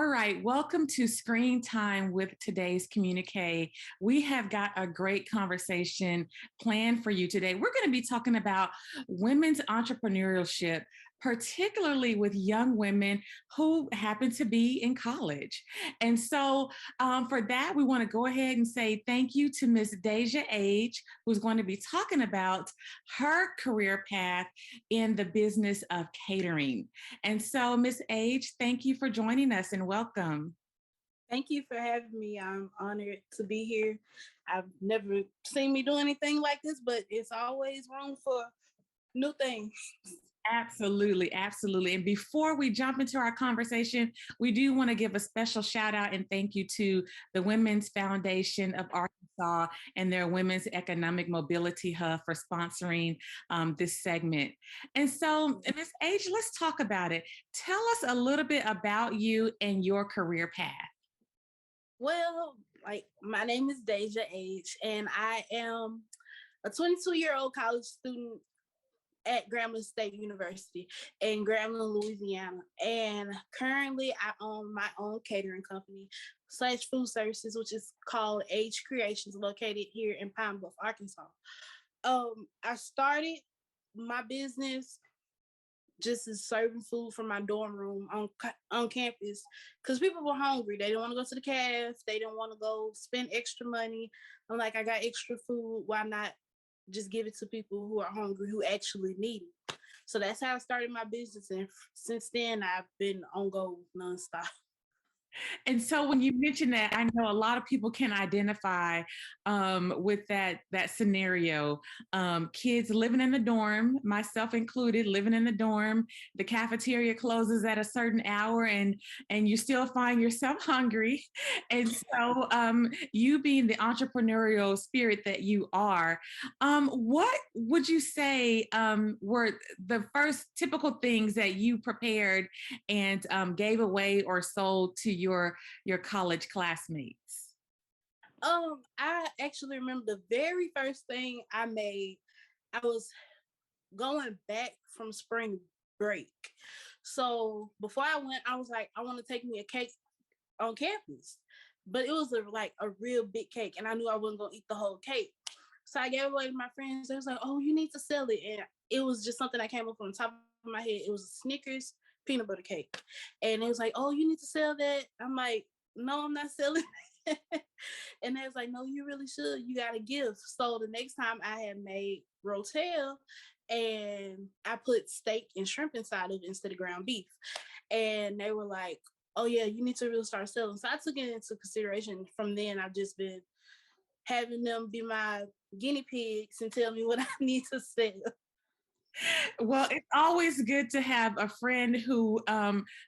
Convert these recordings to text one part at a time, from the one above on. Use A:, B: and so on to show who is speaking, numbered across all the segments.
A: All right, welcome to Screen Time with today's Communiqué. We have got a great conversation planned for you today. We're going to be talking about women's entrepreneurship, particularly with young women who happen to be in college. And so, for that, we want to go ahead and say thank you to Miss Dazia Age, who's going to be talking about her career path in the business of catering. And so, Miss Age, thank you for joining us and welcome.
B: Thank you for having me. I'm honored to be here. I've never seen me do anything like this, but it's always room for new things.
A: Absolutely, absolutely. And before we jump into our conversation, we do want to give a special shout out and thank you to the Women's Foundation of Arkansas and their Women's Economic Mobility Hub for sponsoring this segment. And so, in this age, let's talk about it. Tell us a little bit about you and your career path.
B: Well, my name is Dazia Age, and I am a 22-year-old college student at Grambling State University in Grambling, Louisiana. And currently I own my own catering company / food services, which is called Age Kreations, located here in Pine Bluff, Arkansas. I started my business just as serving food from my dorm room on campus because people were hungry. They didn't want to go to the caf. They didn't want to go spend extra money. I'm like, I got extra food. Why not just give it to people who are hungry, who actually need it? So that's how I started my business. And since then, I've been on go nonstop.
A: And so when you mention that, I know a lot of people can identify with that scenario. Kids living in the dorm, myself included, living in the dorm. The cafeteria closes at a certain hour, and you still find yourself hungry. And so, you being the entrepreneurial spirit that you are, what would you say were the first typical things that you prepared and gave away or sold to your college classmates?
B: I actually remember the very first thing I made. I was going back from spring break. So before I went, I was like, I want to take me a cake on campus. But it was like a real big cake, and I knew I wasn't gonna eat the whole cake. So I gave it away to my friends. They was like, "Oh, you need to sell it," and it was just something that came up from the top of my head. It was a Snickers peanut butter cake, and it was like, "Oh, you need to sell that." I'm like, "No, I'm not selling it." And they was like, "No, you really should. You got a gift." So the next time I had made rotel, and I put steak and shrimp inside of it instead of ground beef, and they were like, "Oh yeah, you need to really start selling." So I took it into consideration. From then, I've just been having them be my guinea pigs and tell me what I need to sell.
A: Well, it's always good to have a friend who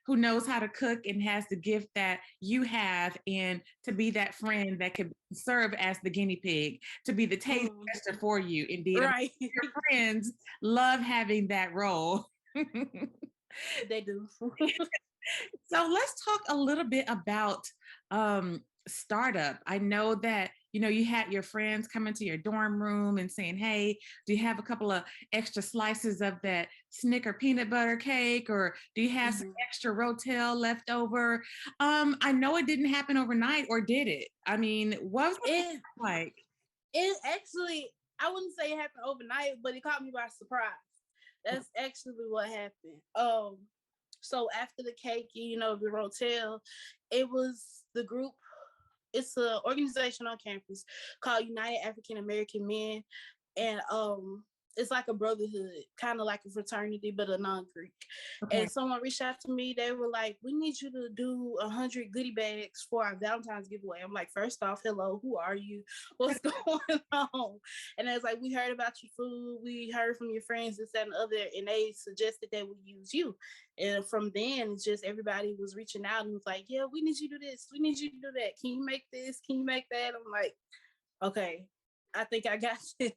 A: knows how to cook and has the gift that you have, and to be that friend that could serve as the guinea pig, to be the taste tester for you. Indeed,
B: Right.
A: your friends love having that role.
B: They do.
A: So let's talk a little bit about startup. I know that you had your friends come into your dorm room and saying, "Hey, do you have a couple of extra slices of that Snicker peanut butter cake, or do you have some extra rotel left over?" I know it didn't happen overnight, or did it? I mean, what was it like?
B: It actually, I wouldn't say it happened overnight, but it caught me by surprise. That's actually what happened. So after the cake, the rotel, it was the group. It's an organization on campus called United African American Men, and it's like a brotherhood, kind of like a fraternity, but a non-Greek.
A: Okay.
B: And someone reached out to me. They were like, "We need you to do 100 goodie bags for our Valentine's giveaway." I'm like, first off, hello, who are you? What's going on? And I was like, "We heard about your food. We heard from your friends, this, that, and the other, and they suggested that we use you." And from then, it's just everybody was reaching out and was like, "Yeah, we need you to do this. We need you to do that. Can you make this? Can you make that?" I'm like, "Okay, I think I got this."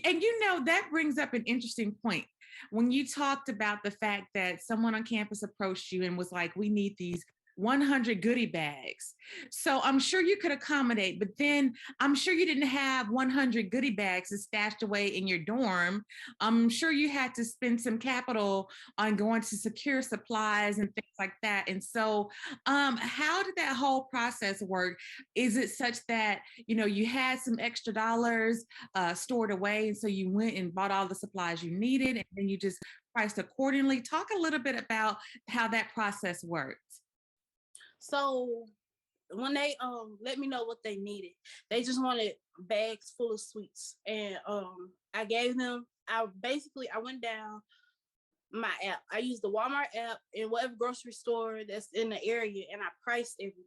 A: And that brings up an interesting point. When you talked about the fact that someone on campus approached you and was like, "We need these 100 goodie bags. So I'm sure you could accommodate, but then I'm sure you didn't have 100 goodie bags stashed away in your dorm. I'm sure you had to spend some capital on going to secure supplies and things like that. And so, how did that whole process work? Is it such that, you had some extra dollars stored away, and so you went and bought all the supplies you needed, and then you just priced accordingly? Talk a little bit about how that process worked.
B: So when they let me know what they needed, they just wanted bags full of sweets, and I gave them. I went down my app. I used the Walmart app and whatever grocery store that's in the area, and I priced everything,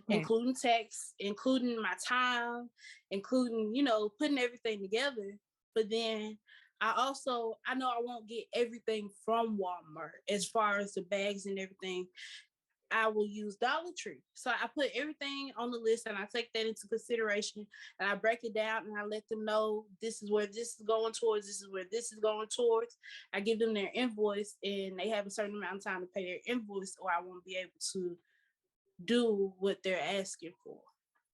A: Okay.
B: including tax, including my time, including putting everything together. But then I know I won't get everything from Walmart as far as the bags and everything. I will use Dollar Tree. So I put everything on the list and I take that into consideration and I break it down and I let them know this is where this is going towards, this is where this is going towards. I give them their invoice and they have a certain amount of time to pay their invoice or I won't be able to do what they're asking for.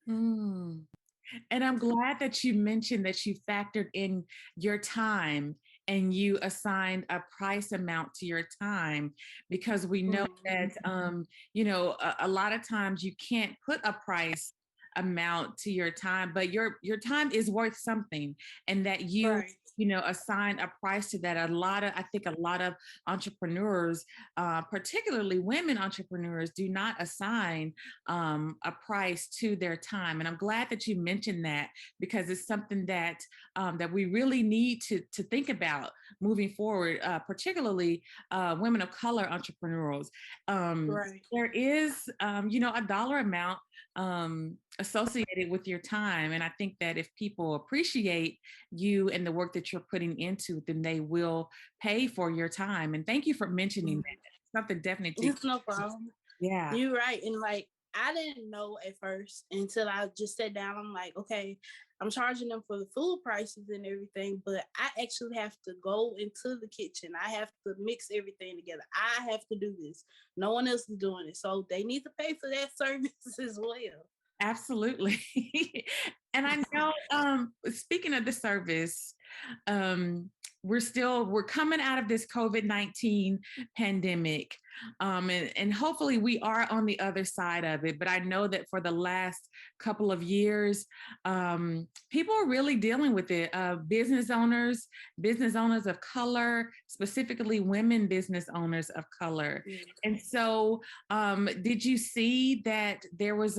A: Mm. And I'm glad that you mentioned that you factored in your time and you assigned a price amount to your time, because we know that a lot of times you can't put a price amount to your time, but your time is worth something, and that you
B: Right.
A: assign a price to that. I think a lot of entrepreneurs, particularly women entrepreneurs, do not assign a price to their time. And I'm glad that you mentioned that, because it's something that that we really need to think about moving forward, particularly women of color entrepreneurs.
B: Right.
A: There is, a dollar amount associated with your time. And I think that if people appreciate you and the work that you're putting into, then they will pay for your time. And thank you for mentioning that. Something definitely.
B: It's no problem.
A: Yeah.
B: You're right. And I didn't know at first until I just sat down. I'm like, okay, I'm charging them for the food prices and everything, but I actually have to go into the kitchen. I have to mix everything together. I have to do this. No one else is doing it. So they need to pay for that service as well.
A: Absolutely. And I know, speaking of the service, um, we're coming out of this COVID-19 pandemic. And hopefully we are on the other side of it. But I know that for the last couple of years, people are really dealing with it. Business owners of color, specifically women business owners of color.
B: Yeah.
A: And so, did you see that there was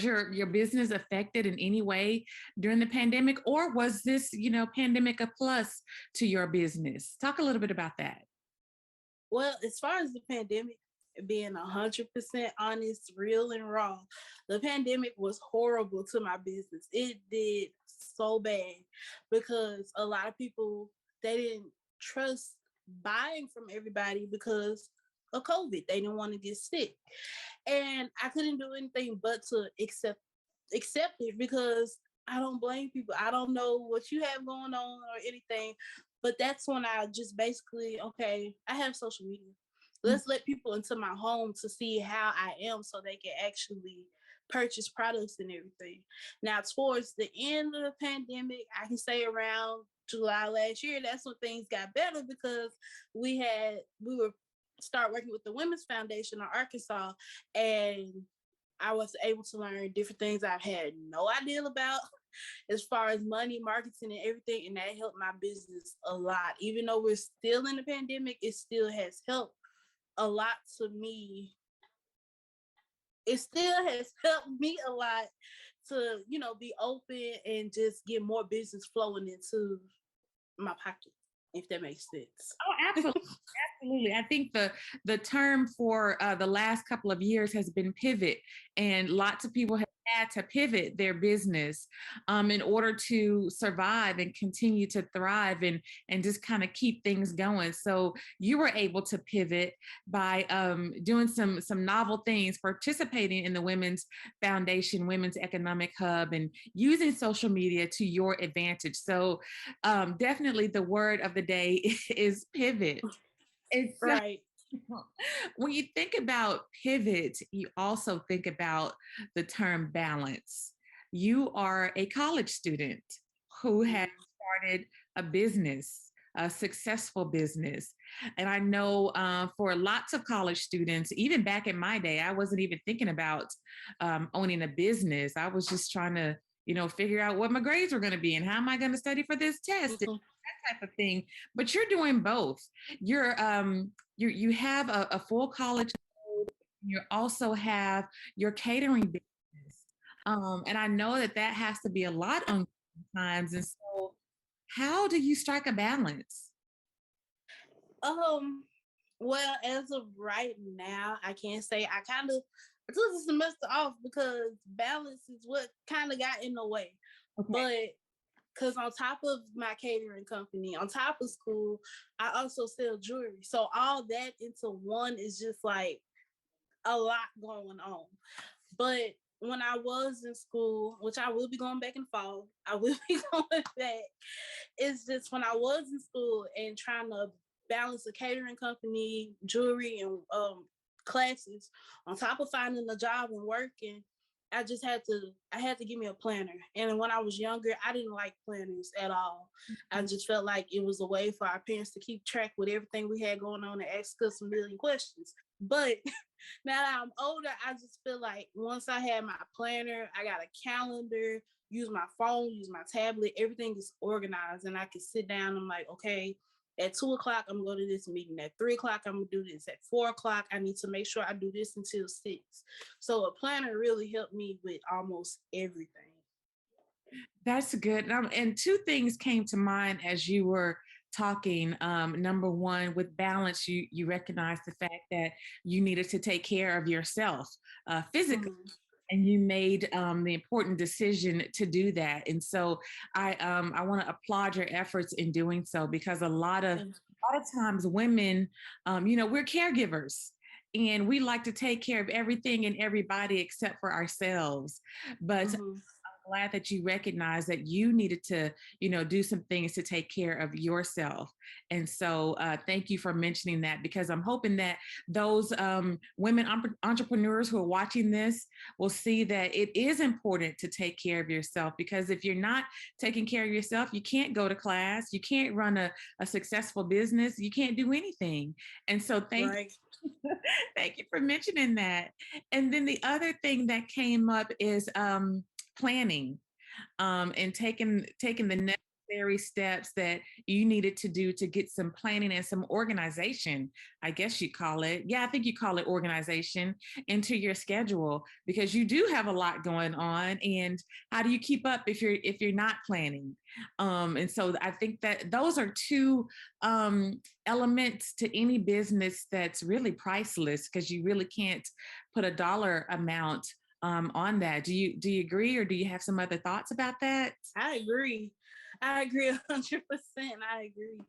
A: your business affected in any way during the pandemic, or was this, pandemic a plus to your business? Talk a little bit about that.
B: Well, as far as the pandemic, being 100% honest, real and raw, the pandemic was horrible to my business. It did so bad because a lot of people, they didn't trust buying from everybody because of COVID. They didn't want to get sick. And I couldn't do anything but to accept it because I don't blame people. I don't know what you have going on or anything, but that's when I just basically, okay, I have social media. Let's let people into my home to see how I am so they can actually purchase products and everything. Now, towards the end of the pandemic, I can say around July last year, that's when things got better because we were start working with the Women's Foundation in Arkansas, and I was able to learn different things I've had no idea about as far as money, marketing, and everything. And that helped my business a lot. Even though we're still in the pandemic, it still has helped a lot to me. It still has helped me a lot to, be open and just get more business flowing into my pocket, if that makes sense.
A: Oh, absolutely. Absolutely. I think the term for the last couple of years has been pivot, and lots of people have had to pivot their business in order to survive and continue to thrive and just kind of keep things going. So you were able to pivot by doing some novel things, participating in the Women's Foundation, Women's Economic Hub, and using social media to your advantage. So definitely the word of the day is pivot. It's
B: Right.
A: When you think about pivot, you also think about the term balance. You are a college student who has
B: Mhm.
A: started a business, a successful business. And I know for lots of college students, even back in my day, I wasn't even thinking about owning a business. I was just trying to, figure out what my grades were going to be and how am I going to study for this test,
B: Mhm.
A: that type of thing. But you're doing both. You have a full college. You also have your catering business, and I know that that has to be a lot on times. And so, how do you strike a balance?
B: Um, well, as of right now, I can't say I took the semester off because balance is what kind of got in the way.
A: Okay.
B: But because on top of my catering company, on top of school, I also sell jewelry. So all that into one is just like a lot going on. But when I was in school, which I will be going back in fall, I will be going back. It's just when I was in school and trying to balance a catering company, jewelry, and classes on top of finding a job and working. I had to give me a planner. And when I was younger, I didn't like planners at all. I just felt like it was a way for our parents to keep track with everything we had going on and ask us a million questions. But now that I'm older, I just feel like once I had my planner, I got a calendar, use my phone, use my tablet, everything is organized and I can sit down. I'm like, okay, at 2 o'clock, I'm going to go to this meeting. At 3 o'clock, I'm going to do this. At 4 o'clock, I need to make sure I do this until 6. So a planner really helped me with almost everything.
A: That's good. And two things came to mind as you were talking. Number one, with balance, you recognize the fact that you needed to take care of yourself physically.
B: Mhm.
A: And you made the important decision to do that. And so I want to applaud your efforts in doing so because a lot of times women, we're caregivers. And we like to take care of everything and everybody except for ourselves. But
B: Mhm.
A: glad that you recognize that you needed to, do some things to take care of yourself. And so, thank you for mentioning that because I'm hoping that those women entrepreneurs who are watching this will see that it is important to take care of yourself because if you're not taking care of yourself, you can't go to class, you can't run a successful business, you can't do anything. And so,
B: Right.
A: thank you for mentioning that. And then the other thing that came up is planning and taking the necessary steps that you needed to do to get some planning and some organization, I guess you call it. Yeah, I think you call it organization into your schedule because you do have a lot going on. And how do you keep up if you're not planning? And so I think that those are two elements to any business that's really priceless because you really can't put a dollar amount on that. Do you agree, or do you have some other thoughts about that?
B: I agree. I agree 100%. I agree.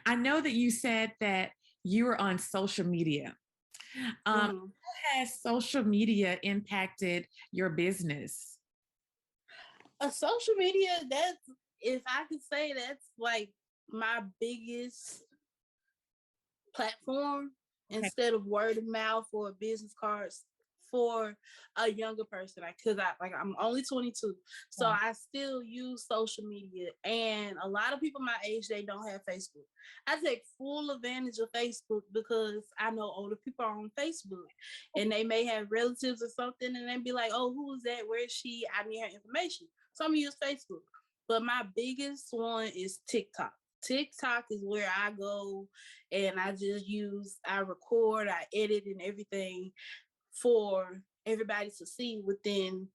A: I know that you said that you were on social media. How
B: Mhm.
A: has social media impacted your business?
B: A social media, that's, if I could say, that's like my biggest platform
A: Okay.
B: instead of word of mouth or business cards for a younger person. Because I'm only 22, so
A: Yeah.
B: I still use social media, and a lot of people my age, they don't have Facebook. I take full advantage of Facebook because I know older people are on Facebook and they may have relatives or something and they be like, oh, who is that, where is she, I need her information, so I'm gonna use Facebook. But my biggest one is TikTok. TikTok is where I go and I record, I edit and everything for everybody to see within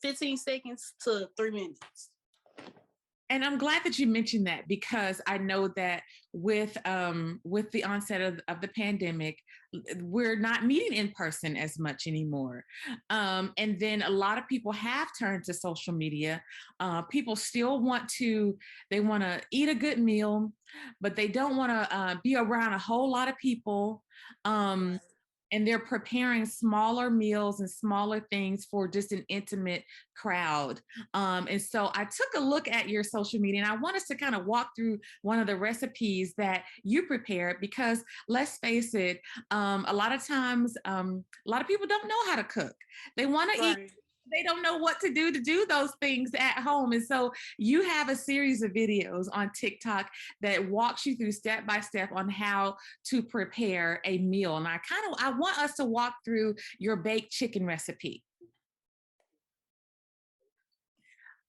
B: 15 seconds to 3 minutes.
A: And I'm glad that you mentioned that because I know that with the onset of the pandemic, we're not meeting in person as much anymore. And then a lot of people have turned to social media. People still want to eat a good meal, but they don't want to be around a whole lot of people. Um,
B: Right.
A: and they're preparing smaller meals and smaller things for just an intimate crowd. And so I took a look at your social media, and I want us to kind of walk through one of the recipes that you prepared, because let's face it, a lot of times, a lot of people don't know how to cook. They want to eat.
B: Right.
A: They don't know what to do those things at home. And so you have a series of videos on TikTok that walks you through step by step on how to prepare a meal. And I want us to walk through your baked chicken recipe.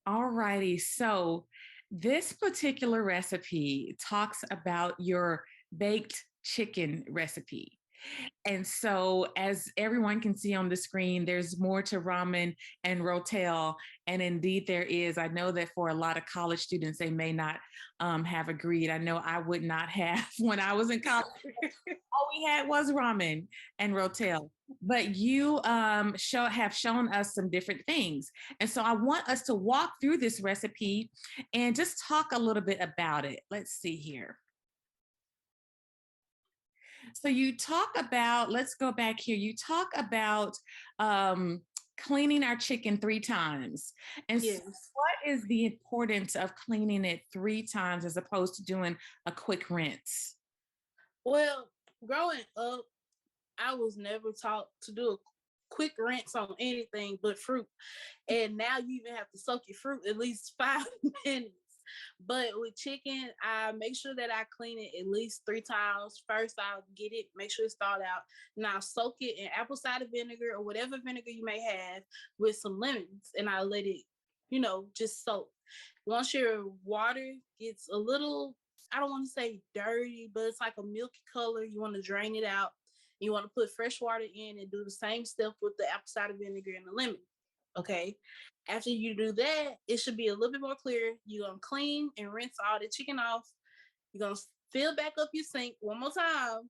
A: All righty. So this particular recipe talks about your baked chicken recipe. And so, as everyone can see on the screen, there's more to ramen and rotel. And indeed, there is. I know that for a lot of college students, they may not have agreed. I know I would not have when I was in college. All we had was ramen and rotel. But you have shown us some different things. And so I want us to walk through this recipe and just talk a little bit about it. Let's see here. So you talk about, let's go back here. You talk about cleaning our chicken 3 times. And so
B: Yes.
A: what is the importance of cleaning it 3 times as opposed to doing a quick rinse?
B: Well, growing up, I was never taught to do a quick rinse on anything but fruit. And now you even have to soak your fruit at least 5 minutes. But with chicken, I make sure that I clean it at least 3 times. First, I'll get it, make sure it's thawed out. And I'll soak it in apple cider vinegar or whatever vinegar you may have with some lemons. And I let it, just soak. Once your water gets a little, I don't want to say dirty, but it's like a milky color, you want to drain it out. You want to put fresh water in and do the same step with the apple cider vinegar and the lemon. Okay. After you do that, it should be a little bit more clear. You're going to clean and rinse all the chicken off. You're going to fill back up your sink one more time.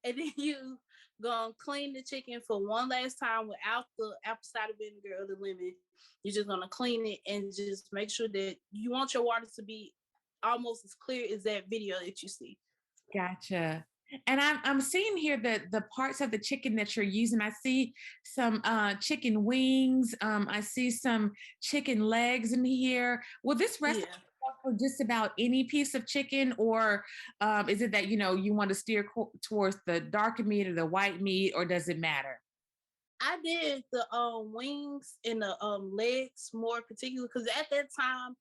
B: And then you going to clean the chicken for one last time without the apple cider vinegar or the lemon. You're just going to clean it and just make sure that you want your water to be almost as clear as that video that you see.
A: Gotcha. And I'm seeing here that the parts of the chicken that you're using. I see some chicken wings. I see some chicken legs in here. Will this recipe
B: Yeah.
A: work for just about any piece of chicken, or is it that you want to steer towards the darker meat or the white meat, or does it matter?
B: I did the wings and the legs more particular because at that time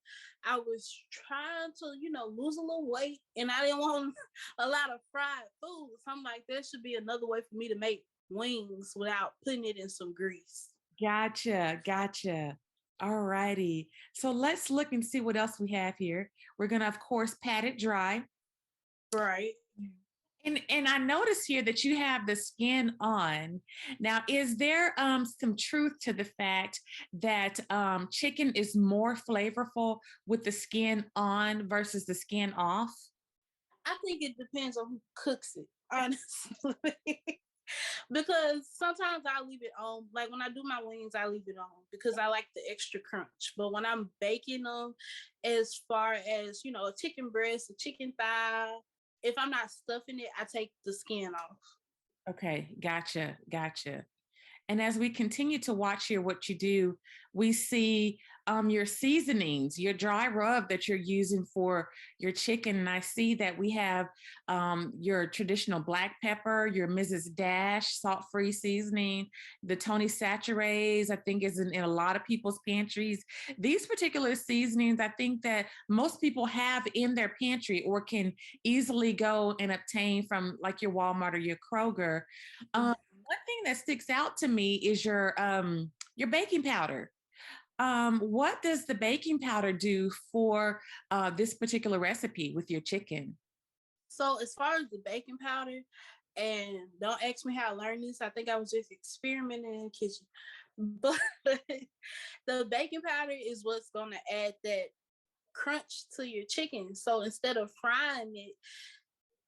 B: I was trying to lose a little weight and I didn't want a lot of fried food. So I'm like, there should be another way for me to make wings without putting it in some grease.
A: Gotcha, gotcha. All righty. So let's look and see what else we have here. We're gonna, of course, pat it dry.
B: Right.
A: And I notice here that you have the skin on. Now, is there some truth to the fact that chicken is more flavorful with the skin on versus the skin off?
B: I think it depends on who cooks it, honestly. Because sometimes I leave it on. Like when I do my wings, I leave it on because I like the extra crunch. But when I'm baking them, as far as a chicken breast, a chicken thigh, if I'm not stuffing it, I take the skin off.
A: Okay, gotcha, gotcha. And as we continue to watch here what you do, we see your seasonings, your dry rub that you're using for your chicken. And I see that we have your traditional black pepper, your Mrs. Dash salt-free seasoning, the Tony Saturates, I think is in a lot of people's pantries. These particular seasonings, I think that most people have in their pantry or can easily go and obtain from like your Walmart or your Kroger.
B: Mhm.
A: One thing that sticks out to me is your baking powder. What does the baking powder do for this particular recipe with your chicken?
B: So as far as the baking powder, and don't ask me how I learned this. I think I was just experimenting in the kitchen. But the baking powder is what's gonna add that crunch to your chicken. So instead of frying it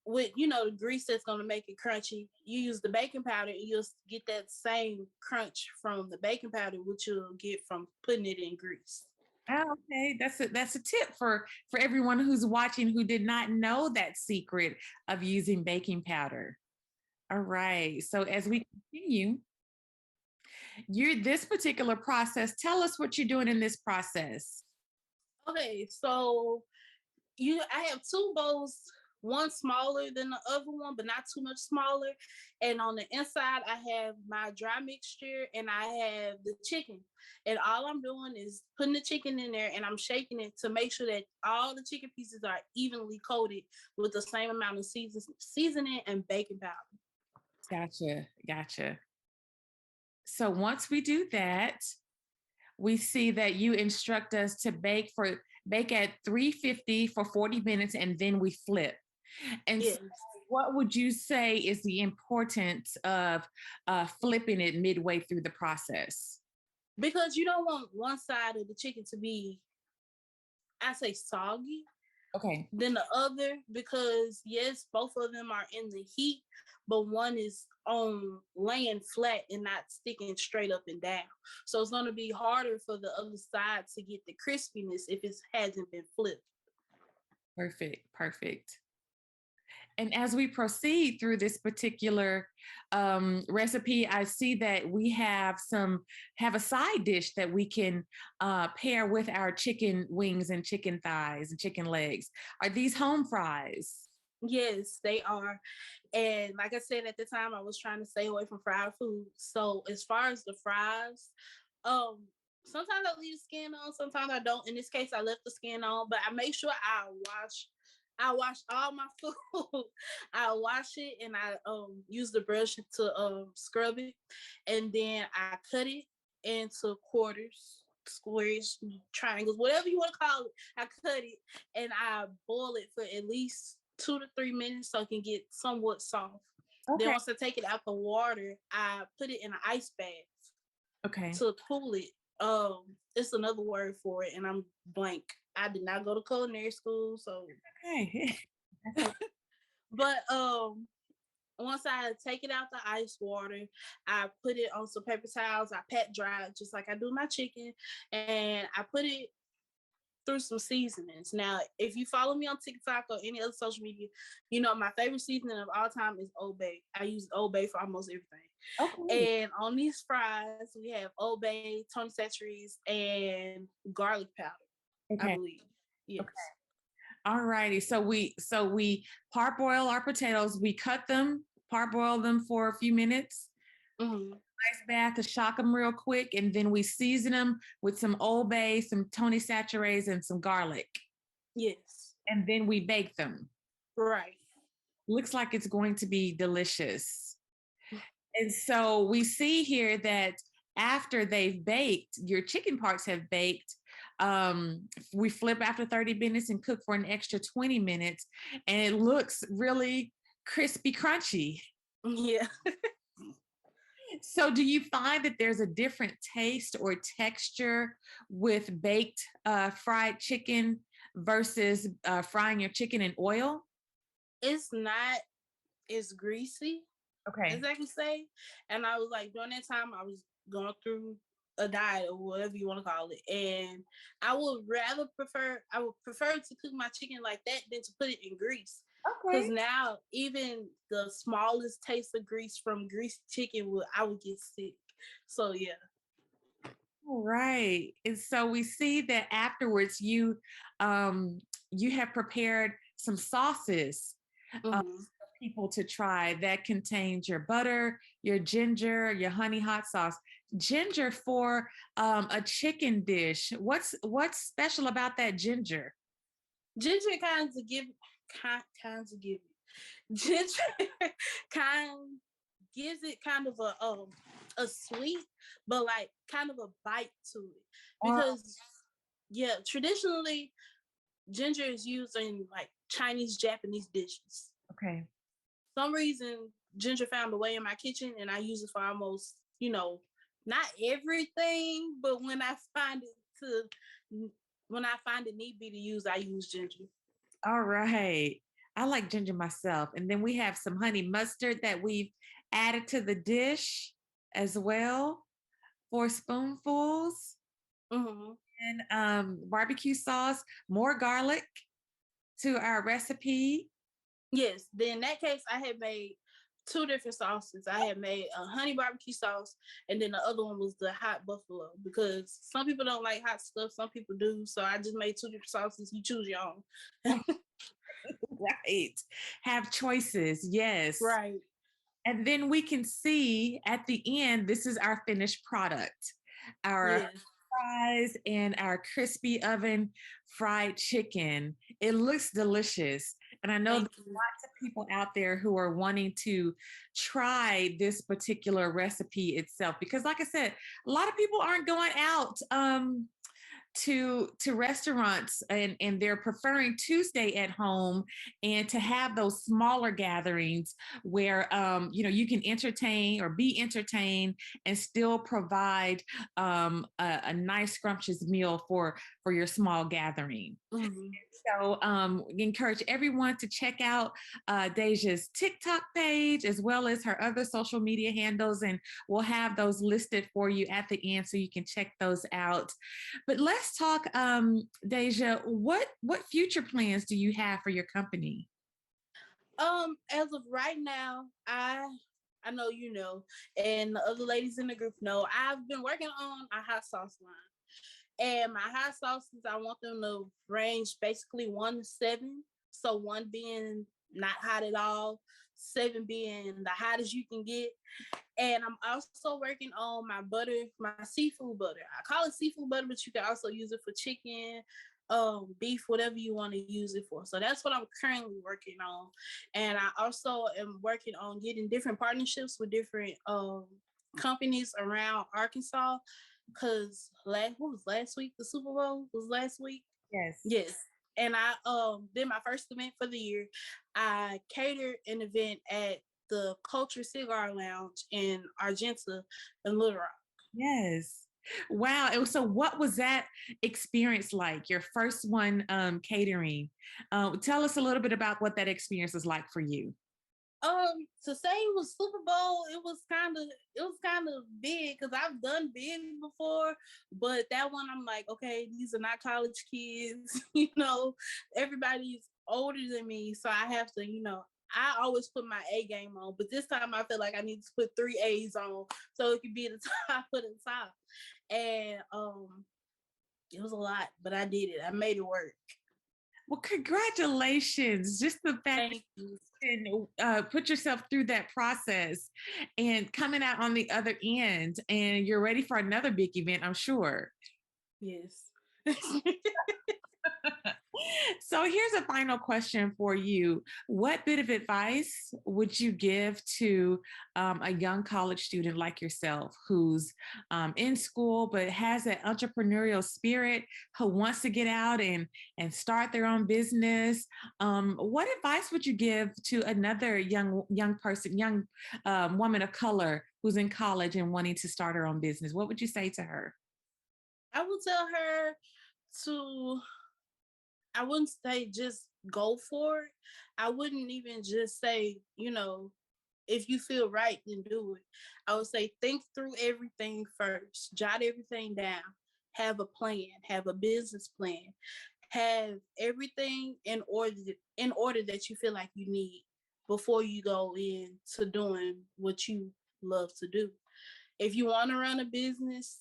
B: with the grease that's going to make it crunchy, you use the baking powder and you'll get that same crunch from the baking powder which you'll get from putting it in grease.
A: Oh, okay, that's a tip for everyone who's watching who did not know that secret of using baking powder. All right. So as we continue, this particular process, tell us what you're doing in this process.
B: Okay, so I have two bowls, one smaller than the other one, but not too much smaller. And on the inside, I have my dry mixture and I have the chicken. And all I'm doing is putting the chicken in there and I'm shaking it to make sure that all the chicken pieces are evenly coated with the same amount of seasoning and baking powder.
A: Gotcha. Gotcha. So once we do that, we see that you instruct us to bake at 350 for 40 minutes and then we flip. And so
B: Yes.
A: what would you say is the importance of flipping it midway through the process?
B: Because you don't want one side of the chicken to be, I say, soggy
A: Okay.
B: than the other, because yes, both of them are in the heat, but one is on laying flat and not sticking straight up and down. So it's going to be harder for the other side to get the crispiness if it hasn't been flipped.
A: Perfect. Perfect. And as we proceed through this particular recipe, I see that we have a side dish that we can pair with our chicken wings and chicken thighs and chicken legs. Are these home fries?
B: Yes, they are. And like I said at the time, I was trying to stay away from fried food. So as far as the fries, um, sometimes I leave the skin on, sometimes I don't. In this case, I left the skin on, but I make sure I wash all my food. I wash it and I use the brush to scrub it, and then I cut it into quarters, squares, triangles, whatever you want to call it. I cut it and I boil it for at least 2 to 3 minutes so it can get somewhat soft. Then
A: Okay.
B: once I take it out the water, I put it in an ice bath
A: Okay.
B: to cool it. It's another word for it, and I'm blank. I did not go to culinary school, so.
A: Okay.
B: But once I take it out the ice water, I put it on some paper towels. I pat dry it just like I do my chicken, and I put it through some seasonings. Now, if you follow me on TikTok or any other social media, you know my favorite seasoning of all time is Old Bay. I use Old Bay for almost everything.
A: Okay.
B: And on these fries, we have Old Bay, Tony Chachere's, and garlic powder, I
A: Okay.
B: believe. Yes.
A: Okay. All righty. So we parboil our potatoes. We cut them, parboil them for a few minutes.
B: Mm-hmm.
A: Ice bath to shock them real quick, and then we season them with some Old Bay, some Tony Chachere's, and some garlic,
B: Yes.
A: and then we bake them.
B: Right.
A: Looks like it's going to be delicious. And so we see here that after they've baked, your chicken parts have baked. We flip after 30 minutes and cook for an extra 20 minutes, and it looks really crispy, crunchy.
B: Yeah.
A: So, do you find that there's a different taste or texture with baked fried chicken versus frying your chicken in oil?
B: It's not as greasy as
A: Okay.
B: I can say. And I was like, during that time, I was going through a diet or whatever you want to call it. And I would prefer to cook my chicken like that than to put it in grease. Because
A: Okay.
B: now even the smallest taste of grease from greasy chicken I would get sick. So yeah.
A: All right. And so we see that afterwards you have prepared some sauces
B: Mm-hmm.
A: for people to try that contains your butter, your ginger, your honey hot sauce. Ginger for a chicken dish. What's special about that ginger?
B: Ginger kinds of give ginger kind gives it kind of a sweet, but like kind of a bite to it.
A: Uh,
B: Because yeah, traditionally ginger is used in like Chinese, Japanese dishes.
A: okay.
B: Some reason ginger found a way in my kitchen, and I use it for almost, not everything, but when I find it need be to use, I use ginger.
A: All right. I like ginger myself. And then we have some honey mustard that we've added to the dish as well, 4 spoonfuls.
B: Mm-hmm.
A: And barbecue sauce, more garlic to our recipe.
B: Yes. Then in that case, I had made two different sauces. I had made a honey barbecue sauce, and then the other one was the hot buffalo, because some people don't like hot stuff, some people do. So I just made two different sauces. You choose your own.
A: Right. Have choices. Yes.
B: Right.
A: And then we can see at the end, this is our finished product. Our
B: Yes.
A: fries and our crispy oven fried chicken. It looks delicious. And I know there's
B: Thank you.
A: lots of people out there who are wanting to try this particular recipe itself. Because like I said, a lot of people aren't going out to restaurants, and they're preferring to stay at home and to have those smaller gatherings where you can entertain or be entertained and still provide a nice scrumptious meal for your small gathering.
B: Mm-hmm.
A: So encourage everyone to check out Dazia's TikTok page as well as her other social media handles, and we'll have those listed for you at the end so you can check those out. But let's talk, Dazia. What future plans do you have for your company?
B: As of right now, I know you know, and the other ladies in the group know, I've been working on a hot sauce line. And my hot sauces, I want them to range basically 1 to 7. So 1 being not hot at all, 7 being the hottest you can get. And I'm also working on my butter, my seafood butter. I call it seafood butter, but you can also use it for chicken, beef, whatever you want to use it for. So that's what I'm currently working on. And I also am working on getting different partnerships with different companies around Arkansas. Cause what was last week? The Super Bowl was last week.
A: Yes.
B: Yes. And I did my first event for the year. I catered an event at the Culture Cigar Lounge in Argenta in Little Rock.
A: Yes. Wow. So what was that experience like? Your first one catering. Tell us a little bit about what that experience was like for you.
B: To say it was Super Bowl, it was kind of big because I've done big before, but that one I'm like, okay, these are not college kids, everybody's older than me, so I have to, I always put my A game on, but this time I feel like I need to put 3 A's on so it could be the top of the top. And it was a lot, but I did it. I made it work.
A: Well, congratulations. Just the fact that
B: Thank you.
A: you put yourself through that process and coming out on the other end, and you're ready for another big event, I'm sure.
B: Yes.
A: So here's a final question for you. What bit of advice would you give to a young college student like yourself who's in school but has that entrepreneurial spirit, who wants to get out and start their own business? What advice would you give to another young person, young woman of color who's in college and wanting to start her own business? What would you say to her?
B: I would tell her to, I wouldn't say just go for it. I wouldn't even just say, if you feel right, then do it. I would say think through everything first, jot everything down, have a plan, have a business plan, have everything in order that you feel like you need before you go into doing what you love to do. If you want to run a business,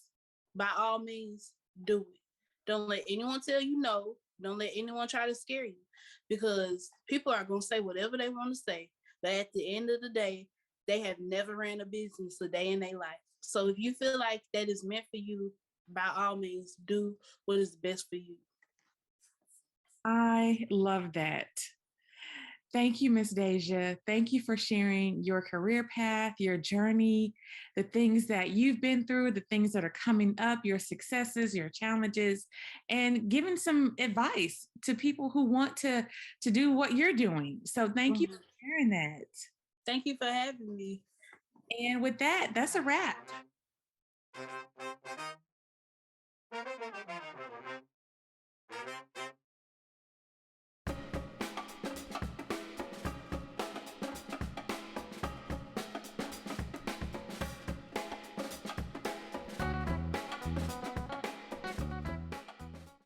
B: by all means, do it. Don't let anyone tell you no. Don't let anyone try to scare you, because people are going to say whatever they want to say. But at the end of the day, they have never ran a business a day in their life. So if you feel like that is meant for you, by all means, do what is best for you.
A: I love that. Thank you, Miss Deja. Thank you for sharing your career path, your journey, the things that you've been through, the things that are coming up, your successes, your challenges, and giving some advice to people who want to do what you're doing. So thank you
B: Mhm.
A: for sharing that.
B: Thank you for having me.
A: And with that, that's a wrap.